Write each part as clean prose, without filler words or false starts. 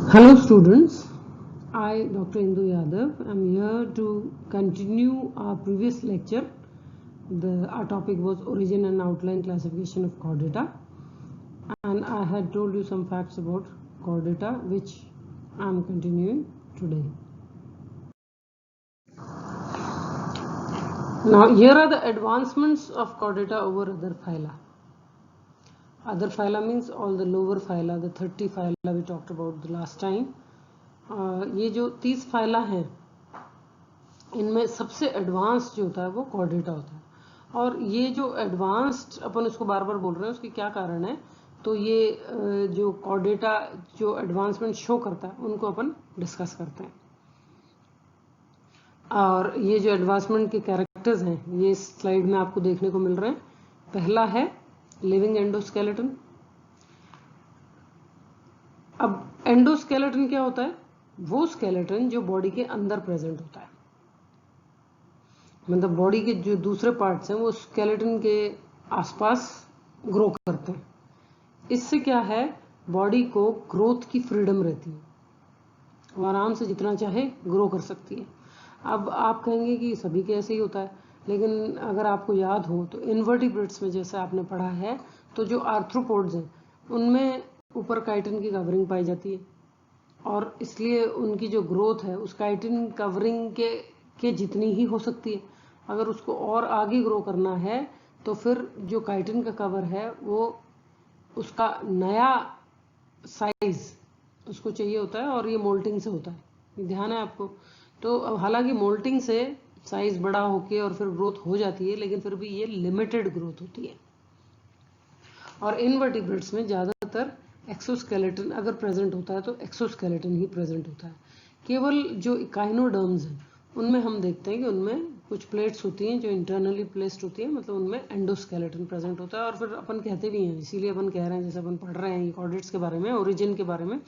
Hello students, I Dr. Indu Yadav am here to continue our previous lecture. Our topic was origin and outline classification of chordata, and I had told you some facts about chordata which I am continuing today. Now here are the advancements of chordata over other phyla. Other phyla means all the lower phyla, the 30 phyla we talked about the last time. ये जो 30 phyla हैं इनमें सबसे advance जो होता है वो Chordata होता है। और ये जो एडवांस्ड अपन उसको बार बार बोल रहे हैं उसकी क्या कारण है, तो ये जो कॉर्डेटा जो एडवांसमेंट शो करता है उनको अपन डिस्कस करते हैं। और ये जो एडवांसमेंट के कैरेक्टर्स हैं ये स्लाइड में आपको देखने को मिल रहे हैं। पहला है लिविंग एंडोस्केलेटन। अब एंडोस्केलेटन क्या होता है? वो स्केलेटन जो बॉडी के अंदर प्रेजेंट होता है, मतलब बॉडी के जो दूसरे पार्ट्स हैं वो स्केलेटन के आसपास ग्रो करते हैं। इससे क्या है, बॉडी को ग्रोथ की फ्रीडम रहती है, वो आराम से जितना चाहे ग्रो कर सकती है। अब आप कहेंगे कि सभी के ऐसे ही होता है, लेकिन अगर आपको याद हो तो इनवर्टिब्रेट्स में जैसे आपने पढ़ा है तो जो आर्थ्रोपोड्स हैं उनमें ऊपर काइटिन की कवरिंग पाई जाती है, और इसलिए उनकी जो ग्रोथ है उस काइटिन कवरिंग के जितनी ही हो सकती है। अगर उसको और आगे ग्रो करना है तो फिर जो काइटिन का कवर है वो उसका नया साइज उसको चाहिए होता है, और ये मोल्टिंग से होता है, ये ध्यान है आपको। तो हालांकि मोल्टिंग से साइज बड़ा होके और फिर ग्रोथ हो जाती है, लेकिन फिर भी ये लिमिटेड ग्रोथ होती है। और इनवर्टिब्रेट्स में ज़्यादातर एक्सोस्केलेटन अगर प्रेजेंट होता है तो एक्सोस्केलेटन ही प्रेजेंट होता है। केवल जो इकाइनोडर्म्स हैं उनमें हम देखते हैं कि उनमें कुछ प्लेट्स होती हैं जो इंटरनली प्लेस्ड होती हैं, मतलब उनमें एंडोस्केलेटन प्रेजेंट होता है। और फिर अपन कहते भी हैं, इसीलिए अपन कह रहे हैं, जैसे अपन पढ़ रहे हैं कॉर्डेट्स के बारे में, ओरिजिन के बारे में,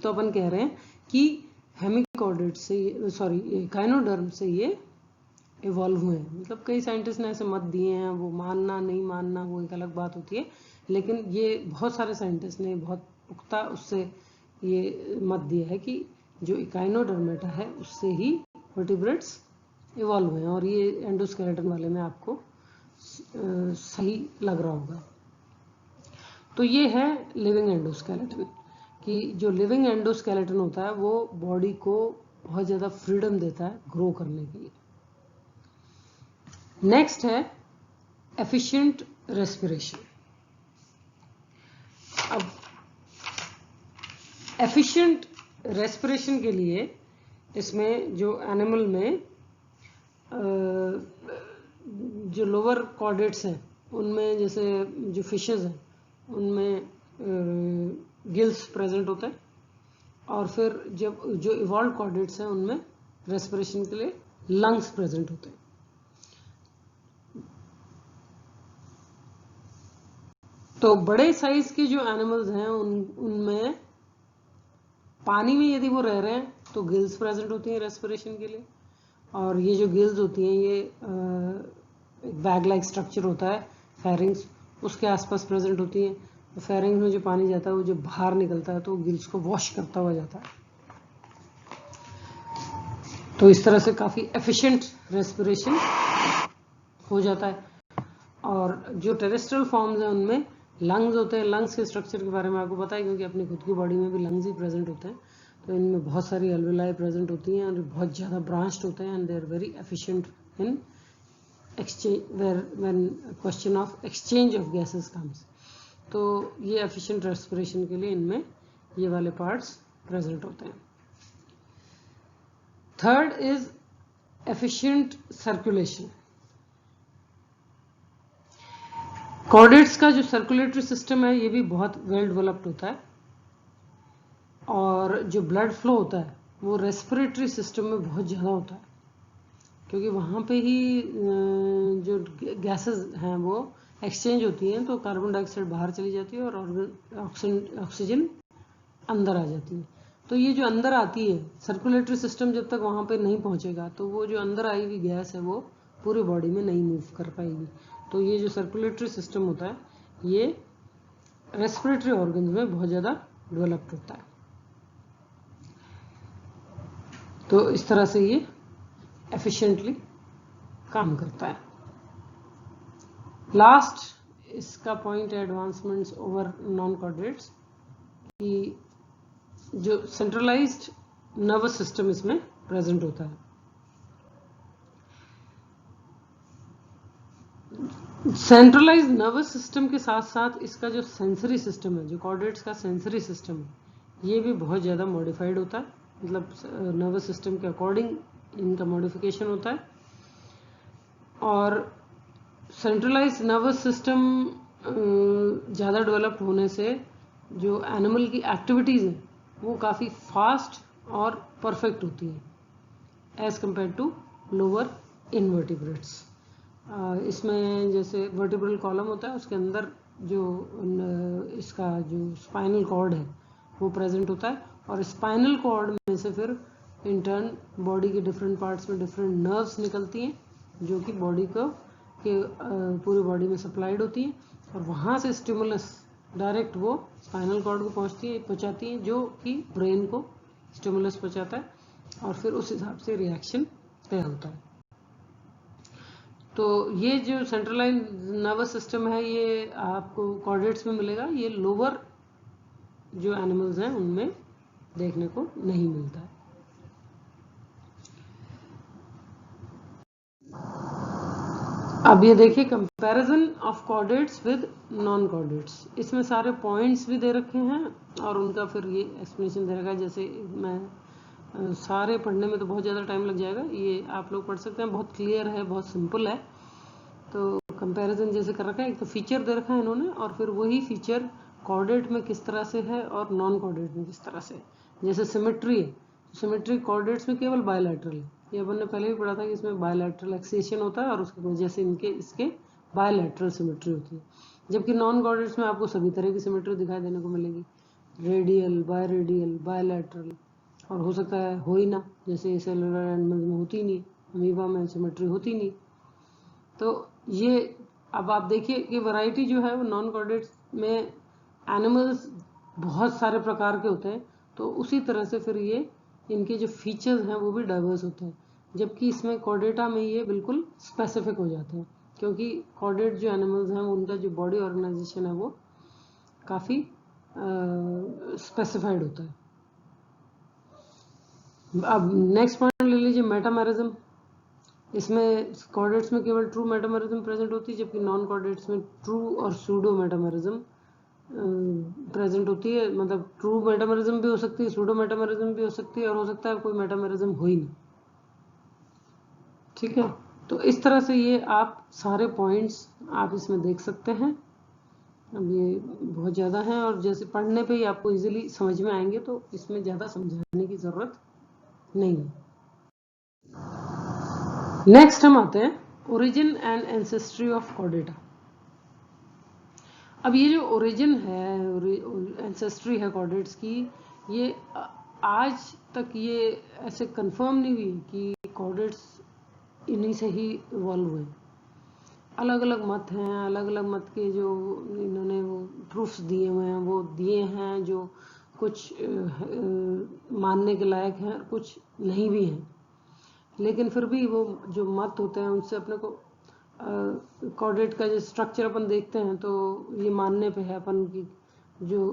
तो अपन कह रहे हैं कि हेमिकॉर्डेट से सॉरी इकाइनोडर्म से ये इवॉल्व हुए हैं। मतलब कई साइंटिस्ट ने ऐसे मत दिए हैं, वो मानना नहीं मानना वो एक अलग बात होती है, लेकिन ये बहुत सारे साइंटिस्ट ने बहुत पुख्ता उससे ये मत दिया है कि जो इकाइनोडर्मेटा है उससे ही वर्टिब्रेट्स इवॉल्व हुए हैं। और ये एंडोस्केलेटन वाले में आपको सही लग रहा होगा। तो ये है लिविंग एंडोस्केलेटन, कि जो लिविंग एंडोस्केलेटन होता है वो बॉडी को बहुत ज़्यादा फ्रीडम देता है ग्रो करने के लिए। नेक्स्ट है एफिशिएंट रेस्पिरेशन। अब एफिशिएंट रेस्पिरेशन के लिए इसमें जो एनिमल में जो लोअर कॉर्डेट्स हैं उनमें, जैसे जो फिशेस हैं उनमें गिल्स प्रेजेंट होते हैं, और फिर जब जो इवॉल्व कॉर्डेट्स हैं उनमें रेस्पिरेशन के लिए लंग्स प्रेजेंट होते हैं। तो बड़े साइज के जो एनिमल्स हैं उनमें पानी में यदि वो रह रहे हैं तो गिल्स प्रेजेंट होती हैं रेस्पिरेशन के लिए। और ये जो गिल्स होती हैं ये एक बैग लाइक स्ट्रक्चर होता है, फेरिंग्स, उसके आसपास प्रेजेंट होती हैं। तो फेरिंग्स में जो पानी जाता है वो जब बाहर निकलता है तो गिल्स को वॉश करता हुआ जाता है। तो इस तरह से काफ़ी एफिशिएंट रेस्पिरेशन हो जाता है। और जो टेरेस्ट्रियल फॉर्म्स हैं उनमें लंग्स होते हैं। लंग्स के स्ट्रक्चर के बारे में आपको पता है, क्योंकि अपनी खुद की बॉडी में भी लंग्स ही प्रेजेंट होते हैं। तो इनमें बहुत सारी एल्वेलाई प्रेजेंट होती हैं और बहुत ज़्यादा ब्रांच्ड होते हैं, and they are very efficient in exchange when question of exchange of gases comes. तो ये एफिशिएंट रेस्पिरेशन के लिए इनमें ये वाले पार्ट्स प्रेजेंट होते हैं। Third is efficient circulation. Chordates का जो सर्कुलेटरी सिस्टम है ये भी बहुत वेल डेवलप्ड होता है, और जो ब्लड फ्लो होता है वो रेस्पिरेटरी सिस्टम में बहुत ज़्यादा होता है, क्योंकि वहाँ पे ही जो गैसेस हैं वो एक्सचेंज होती हैं। तो कार्बन डाइऑक्साइड बाहर चली जाती है और ऑक्सीजन अंदर आ जाती है। तो ये जो अंदर आती है, सर्कुलेटरी सिस्टम जब तक वहाँ पे नहीं पहुँचेगा तो वो जो अंदर आई हुई गैस है वो पूरी बॉडी में नहीं मूव कर पाएगी। तो ये जो सर्कुलेटरी सिस्टम होता है ये रेस्पिरेटरी ऑर्गन्स में बहुत ज़्यादा डेवलप्ड होता है। तो इस तरह से ये एफिशिएंटली काम करता है। लास्ट इसका पॉइंट है एडवांसमेंट्स ओवर नॉन कॉर्डेट्स, कि जो सेंट्रलाइज्ड नर्वस सिस्टम इसमें प्रेजेंट होता है। सेंट्रलाइज्ड नर्वस सिस्टम के साथ साथ इसका जो सेंसरी सिस्टम है, जो कॉर्डेट्स का सेंसरी सिस्टम है, ये भी बहुत ज़्यादा मॉडिफाइड होता है। मतलब नर्वस सिस्टम के अकॉर्डिंग इनका मॉडिफिकेशन होता है। और सेंट्रलाइज्ड नर्वस सिस्टम ज़्यादा डेवलप्ड होने से जो एनिमल की एक्टिविटीज़ हैं वो काफ़ी फास्ट और परफेक्ट होती हैं as compared to lower invertebrates. इसमें जैसे वर्टिब्रल कॉलम होता है, उसके अंदर जो इसका जो स्पाइनल कॉर्ड है वो प्रेजेंट होता है, और स्पाइनल कॉर्ड में से फिर इन टर्न बॉडी के डिफरेंट पार्ट्स में डिफरेंट नर्व्स निकलती हैं जो कि बॉडी को के पूरी बॉडी में सप्लाइड होती हैं, और वहाँ से स्टिमुलस डायरेक्ट वो स्पाइनल कॉर्ड को पहुँचाती हैं जो कि ब्रेन को स्टिमुलस पहुँचाता है, और फिर उस हिसाब से रिएक्शन तय होता है। तो ये जो सेंट्रलाइज्ड नर्वस सिस्टम है ये आपको कॉर्डेट्स में मिलेगा, ये लोअर जो एनिमल्स हैं उनमें देखने को नहीं मिलता है। अब ये देखिए comparison of chordates with non chordates. इसमें सारे पॉइंट्स भी दे रखे हैं और उनका फिर ये एक्सप्लेनेशन दे रखा है। जैसे मैं सारे पढ़ने में तो बहुत ज़्यादा टाइम लग जाएगा, ये आप लोग पढ़ सकते हैं, बहुत क्लियर है, बहुत सिंपल है। तो कंपैरिजन जैसे कर रखा है, एक तो फीचर दे रखा है इन्होंने, और फिर वही फीचर कॉर्डेट में किस तरह से है और नॉन कॉर्डेट में किस तरह से। जैसे सिमेट्री है, सिमेट्री कॉर्डेट्स में केवल बायलैटरल है, ये अपन ने पहले भी पढ़ा था कि इसमें बायलैटरल एक्सेशन होता है और उसकी वजह से इसके बायलैटरल सिमेट्री होती है। जबकि नॉन कॉर्डेट्स में आपको सभी तरह की सिमेट्री दिखाई देने को मिलेगी, रेडियल, बायरेडियल, बायलैटरल, और हो सकता है हो ही ना, जैसे सेलुलर एनिमल्स में होती नहीं, अमीबा में सिमेट्री होती नहीं। तो ये अब आप देखिए कि वैरायटी जो है वो नॉन कॉर्डेट्स में एनिमल्स बहुत सारे प्रकार के होते हैं, तो उसी तरह से फिर ये इनके जो फीचर्स हैं वो भी डाइवर्स होते हैं, जबकि इसमें कॉर्डेटा में ये बिल्कुल स्पेसिफिक हो जाते हैं, क्योंकि कॉर्डेट जो एनिमल्स हैं उनका जो बॉडी ऑर्गेनाइजेशन है वो काफ़ी स्पेसिफाइड होता है। अब नेक्स्ट पॉइंट ले लीजिए, मेटामेरिज्म। इसमें कॉर्डेट्स में केवल ट्रू मेटामेरिज्म प्रेजेंट होती है, जबकि नॉन कॉर्डेट्स में ट्रू और सूडो मेटामेरिज्म प्रेजेंट होती है। मतलब ट्रू मेटामेरिज्म भी हो सकती है, सूडो मेटामेरिज्म भी हो सकती है, और हो सकता है कोई मेटामेरिज्म हो ही नहीं। ठीक है, तो इस तरह से ये आप सारे पॉइंट्स आप इसमें देख सकते हैं। अब ये बहुत ज़्यादा हैं और जैसे पढ़ने पे ही आपको इजीली समझ में आएंगे, तो इसमें ज़्यादा समझाने की ज़रूरत नहीं है। नेक्स्ट हम आते हैं origin and ancestry of Chordata. अब ये जो ओरिजिन है, एंसेस्ट्री है कॉर्डेट्स की, ये आज तक ये ऐसे कंफर्म नहीं हुई कि कॉर्डेट्स इन्हीं से ही इवॉल्व हुए। अलग अलग मत हैं, अलग अलग मत के जो इन्होंने वो प्रूफ्स दिए हुए हैं वो दिए हैं, जो कुछ मानने के लायक हैं, कुछ नहीं भी हैं। लेकिन फिर भी वो जो मत होते हैं उनसे अपने को कॉर्डेट का जो स्ट्रक्चर अपन देखते हैं तो ये मानने पे है अपन की जो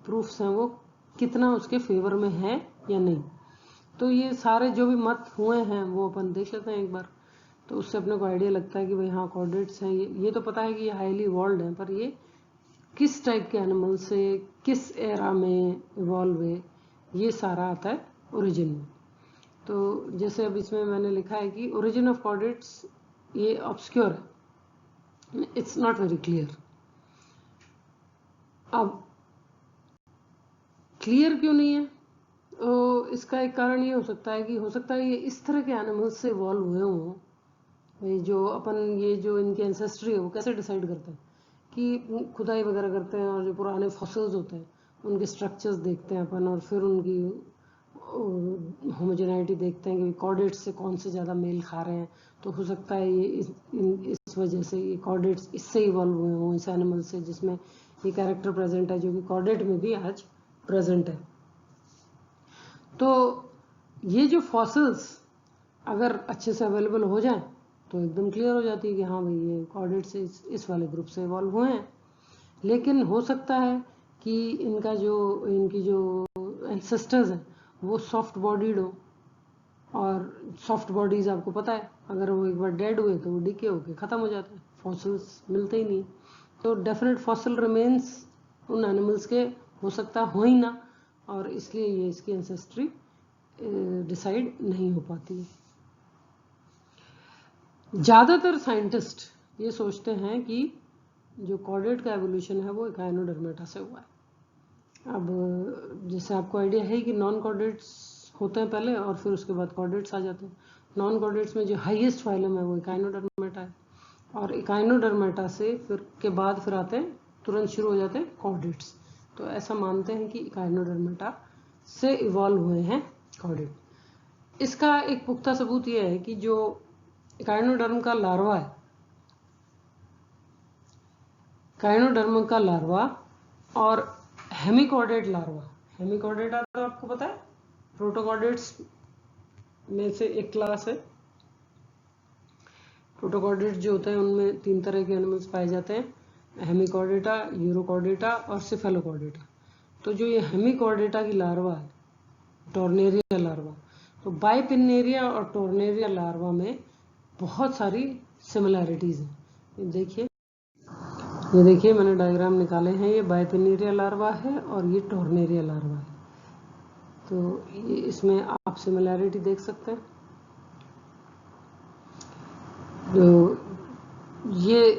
प्रूफ्स हैं वो कितना उसके फेवर में है या नहीं। तो ये सारे जो भी मत हुए हैं वो अपन देख लेते हैं एक बार, तो उससे अपने को आइडिया लगता है कि भाई हाँ कॉर्डेट्स हैं। ये तो पता है कि ये हाईली इवॉल्व हैं, पर ये किस टाइप के एनिमल से किस एरा में इवॉल्व हुए, ये सारा आता है ओरिजिन में। तो जैसे अब इसमें मैंने लिखा है कि ओरिजिन ऑफ कॉर्डेट्स ये ऑब्सक्योर है, इट्स नॉट वेरी क्लियर। अब क्लियर क्यों नहीं है? तो इसका एक कारण ये हो सकता है कि हो सकता है ये इस तरह के एनिमल्स से इवॉल्व हुए हों। जो अपन ये जो इनकी एंसेस्ट्री है वो कैसे डिसाइड करते हैं कि खुदाई वगैरह करते हैं और जो पुराने फॉसिल्स होते हैं उनके स्ट्रक्चर्स देखते हैं अपन, और फिर उनकी होमोजेनाइटी देखते हैं कि कॉर्डेट्स से कौन से ज़्यादा मेल खा रहे हैं। तो हो सकता है ये इस वजह से ये कॉर्डेट्स इससे इवॉल्व हुए हों, इस एनिमल से जिसमें ये कैरेक्टर प्रेजेंट है, जो कि कॉर्डेट में भी आज प्रेजेंट है। तो ये जो फॉसिल्स अगर अच्छे से अवेलेबल हो जाए तो एकदम क्लियर हो जाती है कि हाँ भाई ये कॉर्डेट से इस वाले ग्रुप से इवॉल्व हुए हैं। लेकिन हो सकता है कि इनकी जो एंसेस्टर्स हैं वो सॉफ्ट बॉडीड हो, और सॉफ्ट बॉडीज आपको पता है अगर वो एक बार डेड हुए तो वो डिके होके ख़त्म हो जाता है, फॉसिल्स मिलते ही नहीं। तो डेफिनेट फॉसिल रिमेन्स उन एनिमल्स के हो सकता हो ही ना, और इसलिए ये इसकी एंसेस्ट्री डिसाइड नहीं हो पाती है। ज़्यादातर साइंटिस्ट ये सोचते हैं कि जो कॉर्डेट का एवोल्यूशन है वो इकाइनोडर्मेटा से हुआ है। अब जैसे आपको आइडिया है कि नॉन कॉर्डेट्स होते हैं पहले और फिर उसके बाद कॉर्डेट्स आ जाते हैं। नॉन कॉर्डेट्स में जो हाईएस्ट फाइलम है वो इकाइनोडर्मेटा है, और इकाइनोडर्मेटा से फिर आते हैं, तुरंत शुरू हो जाते हैं कॉर्डेट्स। तो ऐसा मानते हैं कि इकाइनोडर्मेटा से इवॉल्व हुए हैं कॉर्डेट। इसका एक पुख्ता सबूत यह है कि जो इकाइनोडर्म का लार्वा है, इकाइनोडर्म का लार्वा और हेमिकॉर्डेट लार्वा, हेमिकॉर्डेटा तो आपको पता है प्रोटोकॉर्डेट्स में से एक क्लास है। प्रोटोकॉर्डेट्स जो होते हैं उनमें 3 तरह के एनिमल्स पाए जाते हैं, हेमिकॉर्डेटा, यूरोकॉर्डेटा और सिफेलोकॉर्डेटा। तो जो ये हेमिकॉर्डेटा की लार्वा है, टॉर्नेरिया लार्वा, तो बाइपिनेरिया और टॉर्नेरिया लार्वा में बहुत सारी सिमिलैरिटीज हैं। ये देखिए मैंने डायग्राम निकाले हैं, ये बाइपिनेरिया लार्वा है और ये टॉर्नेरिया लार्वा है। तो ये इसमें आप सिमिलैरिटी देख सकते हैं। जो ये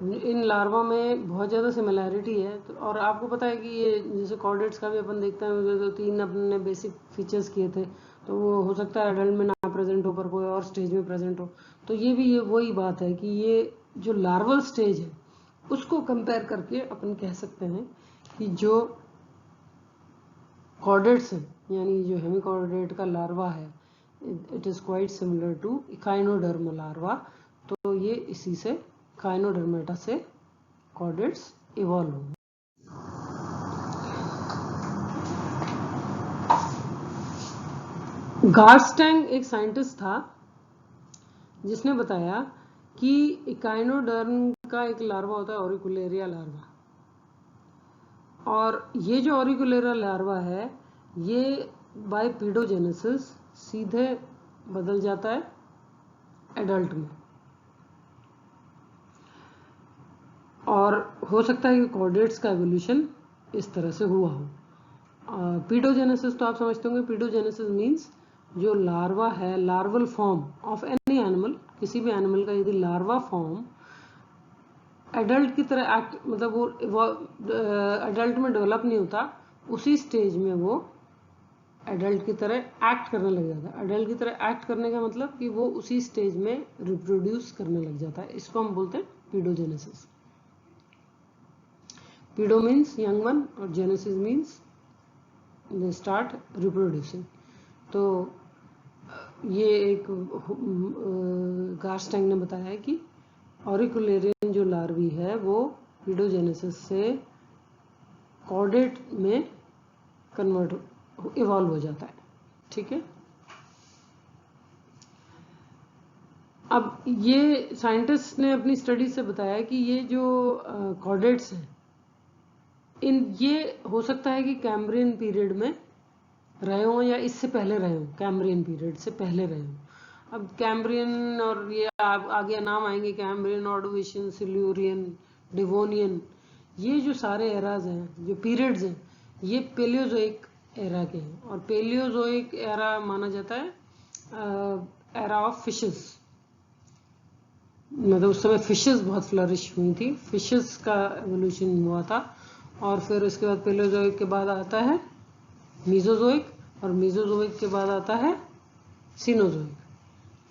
इन लार्वा में बहुत ज़्यादा सिमिलैरिटी है। तो और आपको पता है कि ये जैसे कॉर्डेट्स का भी अपन देखते हैं, तो 3 अपने बेसिक फीचर्स किए थे, तो वो हो सकता है एडल्ट में ना प्रेजेंट हो पर कोई और स्टेज में प्रेजेंट हो। तो ये भी वही बात है कि ये जो लार्वल स्टेज है उसको कंपेयर करके अपन कह सकते हैं कि जो कॉर्डेट्स हैं, यानी जो हेमिकॉर्डेट का लार्वा है, it is quite similar to echinoderm larva. तो ये इसी से इकाइनोडर्मेटा से कॉर्डेट्स इवॉल्व हुए। गार्स्टैंग एक साइंटिस्ट था जिसने बताया कि इकाइनोडर्म का एक लार्वा होता है ऑरिकुलेरिया लार्वा, और ये जो ऑरिकुलेरिया लार्वा है ये बाय पीडोजेनेसिस सीधे बदल जाता है एडल्ट में, और हो सकता है कि कॉर्डेट्स का एवोल्यूशन इस तरह से हुआ हो। पीडोजेनेसिस तो आप समझते होंगे, पीडोजेनेसिस मीन्स जो लार्वा है, larval form of any animal, किसी भी एनिमल का यदि लार्वा फॉर्म एडल्ट की तरह एक्ट, मतलब वो एडल्ट में डेवलप नहीं होता, उसी स्टेज में वो एडल्ट की तरह एक्ट करने लग जाता है। एडल्ट की तरह एक्ट करने का मतलब कि वो उसी स्टेज में रिप्रोड्यूस करने लग जाता है, इसको हम बोलते हैं पीडोजेनेसिस। पीडो मीन्स यंग वन और genesis means they start reproducing. तो ये एक गार्स्टैंग ने बताया है कि ऑरिकुलेरियन जो लार्वी है वो पीडोजेनेसिस से कॉर्डेट में कन्वर्ट इवॉल्व हो जाता है। ठीक है, अब ये साइंटिस्ट ने अपनी स्टडी से बताया कि ये जो कॉर्डेट्स हैं ये हो सकता है कि कैम्ब्रियन पीरियड में रहे हों या इससे पहले रहे हों, कैम्ब्रियन पीरियड से पहले रहे हों। अब कैम्ब्रियन और ये आगे नाम आएंगे, कैम्ब्रियन, ऑर्डोविशियन, सिल्यूरियन, डिवोनियन, ये जो सारे एराज हैं, जो पीरियड्स हैं, ये पेलियोजोइक एरा के हैं, और पेलियोजोइक एरा माना जाता है एरा ऑफ फिशेस। मतलब उस समय फिशेस बहुत फ्लरिश हुई थी, फिशेस का एवोल्यूशन हुआ था, और फिर उसके बाद पेलियोजोइक के बाद आता है मीजोजोइक, और मीजोजोइक के बाद आता है सीनोजोइक।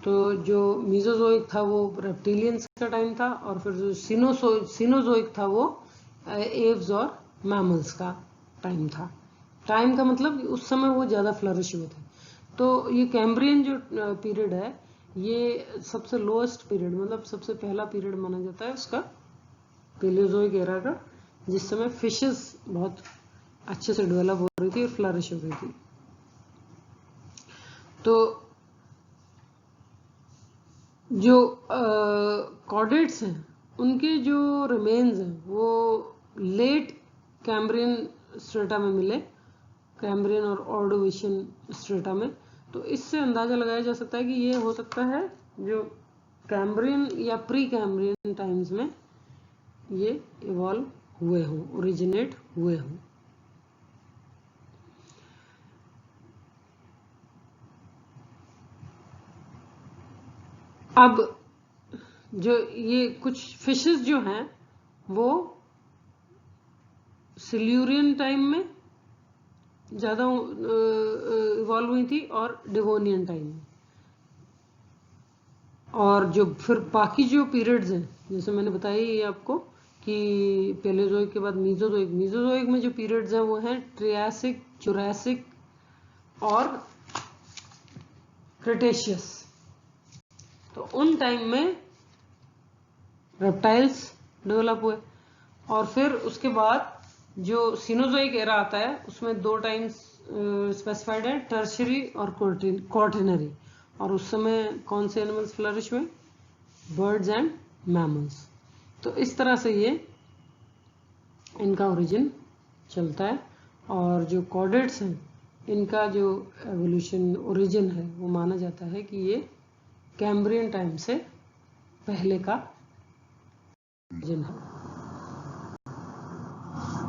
तो जो मीजोजोइक था वो रेप्टिलियंस का टाइम था, और फिर जो सीनोजोइक था वो एव्स और मैमल्स का टाइम था। टाइम का मतलब उस समय वो ज़्यादा फ्लरिश हुए थे। तो ये कैम्ब्रियन जो पीरियड है ये सबसे लोएस्ट पीरियड, मतलब सबसे पहला पीरियड माना जाता है उसका, पेलियोजोइक एरा का, जिस समय फिशेस बहुत अच्छे से डेवलप हो रही थी और फ्लरिश हो रही थी। तो जो कॉर्डेट्स हैं उनके जो रिमेन्स हैं वो लेट कैम्ब्रियन स्ट्रेटा में मिले, कैम्ब्रियन और ऑर्डोविशियन स्ट्रेटा में। तो इससे अंदाजा लगाया जा सकता है कि ये हो सकता है जो कैम्ब्रियन या प्री कैम्ब्रियन टाइम्स में ये इवॉल्व हुए हों, ओरिजिनेट हुए हों। अब जो ये कुछ फिशेस जो हैं वो सिल्यूरियन टाइम में ज़्यादा इवॉल्व हुई थी और डिवोनियन टाइम में। और जो फिर बाकी जो पीरियड्स हैं, जैसे मैंने बताया ये आपको कि पैलेयोजोइक के बाद मीजोजोइक, मीजोजोइक में जो पीरियड्स हैं वो हैं ट्रियासिक, जुरासिक और क्रिटेशियस। तो उन टाइम में रेप्टाइल्स डेवलप हुए। और फिर उसके बाद जो सीनोजोइक एरा आता है उसमें दो टाइम्स स्पेसिफाइड है, टर्शरी और क्वार्टिनरी। और उस समय कौन से एनिमल्स फ्लरिश हुए? Birds and mammals. तो इस तरह से ये इनका ओरिजिन चलता है। और जो कॉर्डेट्स हैं इनका जो एवोल्यूशन ओरिजिन है वो माना जाता है कि ये कैम्ब्रियन टाइम से पहले का ओरिजिन है।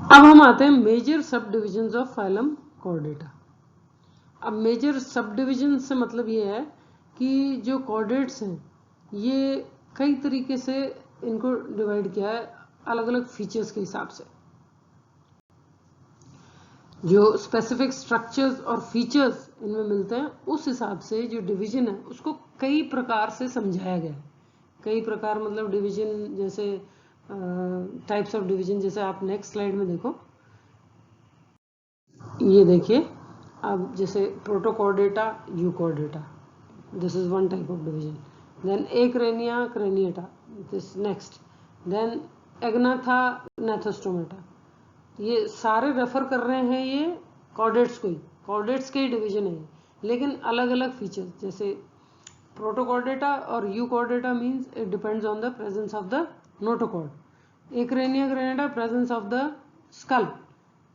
अब हम आते हैं मेजर सब डिविजन्स ऑफ फाइलम कॉर्डेटा। अब मेजर सब डिविजन से मतलब ये है कि जो कॉर्डेट्स हैं ये कई तरीके से इनको डिवाइड किया है अलग अलग फीचर्स के हिसाब से। जो स्पेसिफिक स्ट्रक्चर्स और फीचर्स इनमें मिलते हैं उस हिसाब से जो डिवीजन है उसको कई प्रकार से समझाया गया है। कई प्रकार मतलब डिवीजन, जैसे टाइप्स ऑफ डिवीजन, जैसे आप नेक्स्ट स्लाइड में देखो, ये देखिए। अब जैसे protochordata, euchordata, this is one type of division. Then acrania, craniata, this next. Then agnatha, gnathostomata. ये सारे रेफर कर रहे हैं ये कॉर्डेट्स को ही, कॉर्डेट्स के ही डिवीजन है, लेकिन अलग अलग फीचर्स। जैसे प्रोटोकॉर्डेटा और euchordata means it depends on the presence of the notochord. Acrania, craniata, presence of the skull.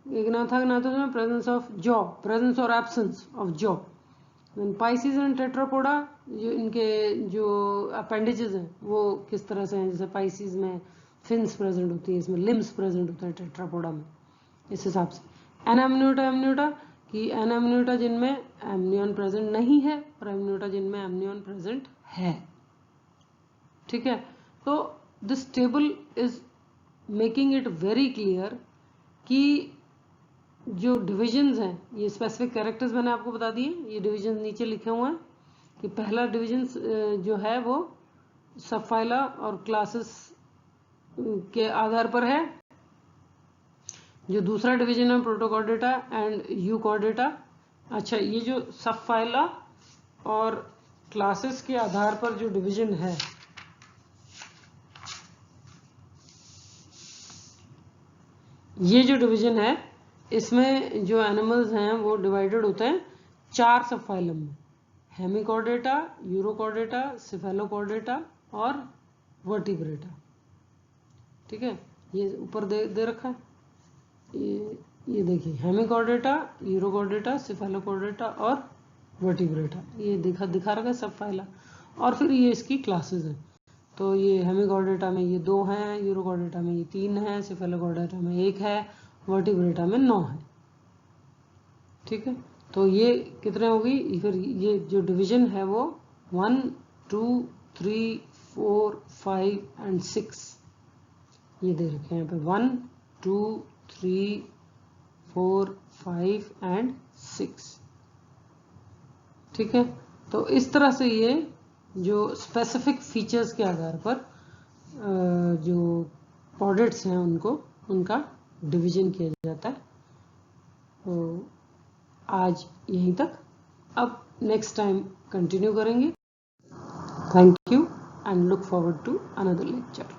Agnatha, gnathos, presence of jaw, presence और absence of jaw. Pisces and tetrapoda, जो इनके जो अपेंडेजेस हैं वो किस तरह से हैं। जैसे पाइसिस में फिन्स प्रेजेंट होती है, इसमें लिम्स प्रेजेंट होता है टेट्रापोडा में, इस हिसाब से। एनाम्नियोटा, एमनियोटा कि एनाम्नियोटा जिनमें एमनियन प्रेजेंट नहीं है और एमनियोटा जिनमें एमनियन प्रेजेंट है। ठीक है। तो this table is making it very clear कि जो डिविजन्स हैं, ये स्पेसिफिक कैरेक्टर्स मैंने आपको बता दिए, ये डिविजन नीचे लिखे हुए हैं कि पहला डिवीजन जो है वो सबफाइला और क्लासेस के आधार पर है। जो दूसरा डिवीजन है प्रोटोकॉर्डेटा एंड यूकॉर्डेटा। अच्छा, ये जो सबफाइला और क्लासेस के आधार पर जो डिवीजन है, ये जो डिवीजन है इसमें जो एनिमल्स हैं वो डिवाइडेड होते हैं 4 सबफाइलम में: हेमिकॉर्डेटा, यूरोकॉर्डेटा, सिफेलोकॉर्डेटा और वर्टिब्रेटा। ठीक है, ये ऊपर दे रखा है, ये देखिए, हेमिकॉर्डेटा, यूरोकॉर्डेटा, सिफेलोकॉर्डेटा और वर्टिब्रेटा, ये दिखा रखा है सबफाइला। और फिर ये इसकी क्लासेस हैं। तो ये हेमिकॉर्डेटा में ये 2 हैं, यूरोकॉर्डेटा में ये 3 हैं, सिफेलोकॉर्डेटा में 1 है, वर्टिब्रेटा में 9 है। ठीक है, तो ये कितने हो गई? फिर ये जो डिवीजन है वो 1, 2, 3, 4, 5 एंड 6 ये दे रखे हैं यहाँ पे, 1, 2, 3, 4, 5 एंड 6। ठीक है, तो इस तरह से ये जो स्पेसिफिक फीचर्स के आधार पर जो कॉर्डेट्स हैं उनका डिवीजन किया जाता है। तो आज यहीं तक, अब नेक्स्ट टाइम कंटिन्यू करेंगे। Thank you and look forward to another lecture.